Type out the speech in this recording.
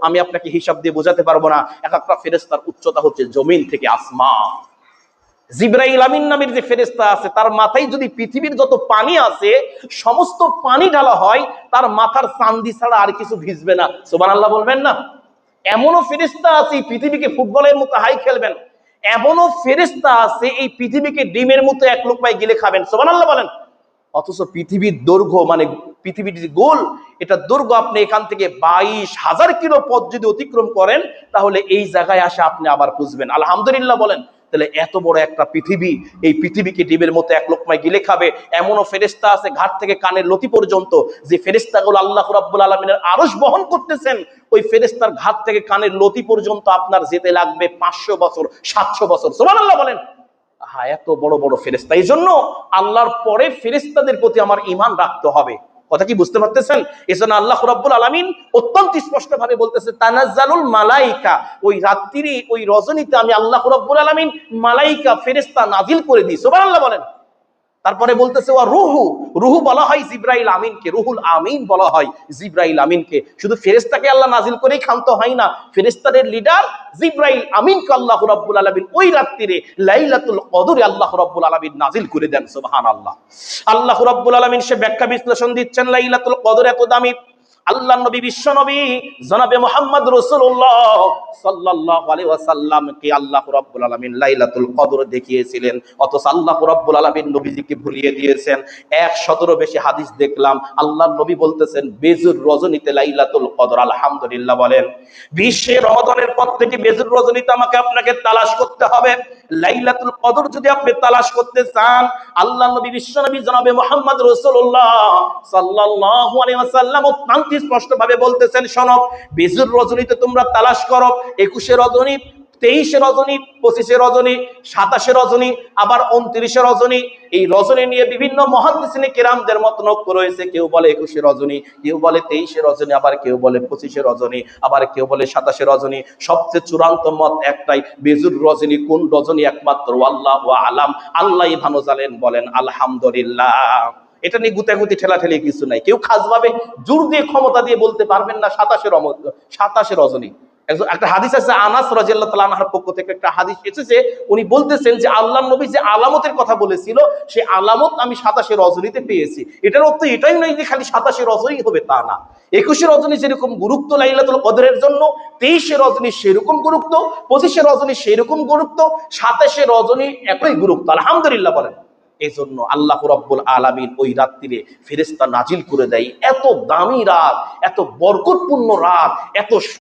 আমি আপনাকে হিসাব দিয়ে বোঝাতে পারবো না। এক একটা ফেরেশতার উচ্চতা হচ্ছে জমিন থেকে আসমান। জিবরাইল আমিন নামের যে ফেরেশতা আছে, তার মাথায় যদি পৃথিবীর যত পানি আছে সমস্ত পানি ঢালা হয়, তার মাথার চান্দি ছাড়া আর কিছু ভিজবে না। সুবহানাল্লাহ বলবেন না? এমনও ফেরেশতা আছে এই পৃথিবীকে ফুটবলের মতো হাই খেলবেন, এমনও ফেরেশতা আছে এই পৃথিবীকে ডিমের মতো এক লোকমায় গিলে খাবেন। সুবহানাল্লাহ বলেন। অথচ পৃথিবীর দৈর্ঘ্য, মানে পৃথিবীর যে গোল, এটা দৈর্ঘ্য আপনি এখান থেকে 22,000 কিলো পথ যদি অতিক্রম করেন, তাহলে এই জায়গায় আসে আপনি আবার খুঁজবেন। আলহামদুলিল্লাহ বলেন। তাহলে এত বড় একটা পৃথিবী, এই পৃথিবীকে ডিমের মতো এক লোকমায় গিলে খাবে। এমনও ফেরেশতা আছে ঘাট থেকে কানের লতি পর্যন্ত, যে ফেরেশতাগুলো আল্লাহ রাব্বুল আলামিনের আরশ বহন করতেছেন, ওই ফেরেশতার ঘাট থেকে কানের লতি পর্যন্ত আপনার যেতে লাগবে 500 বছর, 700 বছর। সুবহানাল্লাহ বলেন। হ্যাঁ, এত বড় বড় ফেরেশতা। এই জন্য আল্লাহর পরে ফেরেশতাদের প্রতি আমার ঈমান রাখতে হবে। কথা কি বুঝতে পারতেছেন? এজন্য আল্লাহ রাব্বুল আলামিন অত্যন্ত স্পষ্ট ভাবে বলতেছে, তানাজ্জালুল মালাইকা, ওই রাত্রি ওই রজনীতে আমি আল্লাহ রাব্বুল আলামিন মালাইকা ফেরেশতা নাজিল করে দিই। সুবহানাল্লাহ বলেন। তারপরে বলতেছে ওয়া রুহু, রুহু বলা হয় জিবরাইল আমিনকে, রুহুল আমিন বলা হয় জিবরাইল আমিনকে। শুধু ফেরেশতাকে আল্লাহ নাজিল করেই ক্ষান্ত হয় না, ফেরেশতাদের লিডার জিবরাইল আমিনকে আল্লাহ রাব্বুল আলামিন ওই রাত্রিরে লাইলাতুল কদরে আল্লাহ রাব্বুল আলামিন নাজিল করে দেন। সুবহানাল্লাহ। আল্লাহ রাব্বুল আলামিন সে ব্যাখ্যা বিশ্লেষণ দিচ্ছেন, লাইলাতুল কদর এত দামি। আল্লাহ নবী, বিশ্ব নবী জনাবে মুহাম্মদ রাসূলুল্লাহ সাল্লাল্লাহু আলাইহি ওয়াসাল্লামকে আল্লাহ রাব্বুল আলামিন লাইলাতুল কদর দেখিয়েছিলেন, অথচ আল্লাহ রাব্বুল আলামিন নবীজিকে ভুলিয়ে দিয়েছেন। 100 বেশি হাদিস দেখলাম, আল্লাহর নবী বলতেছেন বেজুর রজনীতে লাইলাতুল কদর। আলহামদুলিল্লাহ বলেন। 20 রমাদানের পর থেকে বেজুর রজনীতে আমাকে আপনাকে তালাশ করতে হবে। লাইলাতুল কদর যদি আপনি তালাশ করতে চান, আল্লাহ নবী বিশ্ব নবী জনাবে মুহাম্মদ রাসূলুল্লাহ সাল্লাল্লাহু আলাইহি ওয়াসাল্লাম অত্যন্ত স্পষ্ট ভাবে বলতেছেন, শোনো, বেজুর রজনীতে তোমরা তালাশ করো। 21 রজনী, 23 রজনী, 25 রজনী, 27 রজনী, আবার 29 রজনী। এই রজনী নিয়ে বিভিন্ন মুহাদ্দিসিন কিরামদের মতনৈক্য রয়েছে। কেউ বলে 21 রজনী, কেউ বলে 23 রজনী, আবার কেউ বলে 25 রজনী, আবার কেউ বলে 27 রজনী। সবচেয়ে চূড়ান্ত মত একটাই, বেজুর রজনী কোন রজনী একমাত্র আল্লাহু আলাম, আল্লাহই ভালো জানেন। বলেন আলহামদুলিল্লাহ। এটা নিয়ে গুতাগুতি ঠেলাঠেলি কিছু নাই। কেউ খাসভাবে জোর দিয়ে ক্ষমতা দিয়ে বলতে পারবেন না 27 রজনী। একটা হাদিস আছে, আনাস রাদিয়াল্লাহু তাআলা আনহুর পক্ষ থেকে একটা হাদিস এসেছে, উনি বলতেছেন যে আল্লাহর নবী যে আলামতের কথা বলেছিল, সেই আলামত আমি 27 রজনীতে পেয়েছি। এটার অর্থ এটাই নয় যে খালি 27 রজনী হবে, তা না। 21 রজনী যেরকম গুরুত্ব লাইলাতুল কদরের জন্য, 23 রজনী সেরকম গুরুত্ব, 25 রজনী সেরকম গুরুত্ব, 27 রজনী একই গুরুত্ব। আলহামদুলিল্লাহ বলেন। এই জন্য আল্লাহ রাব্বুল আলামিন ওই রাত্রিরে ফেরেশতা নাজিল করে দেয়। এত দামি রাত, এত বরকতপূর্ণ রাত, এত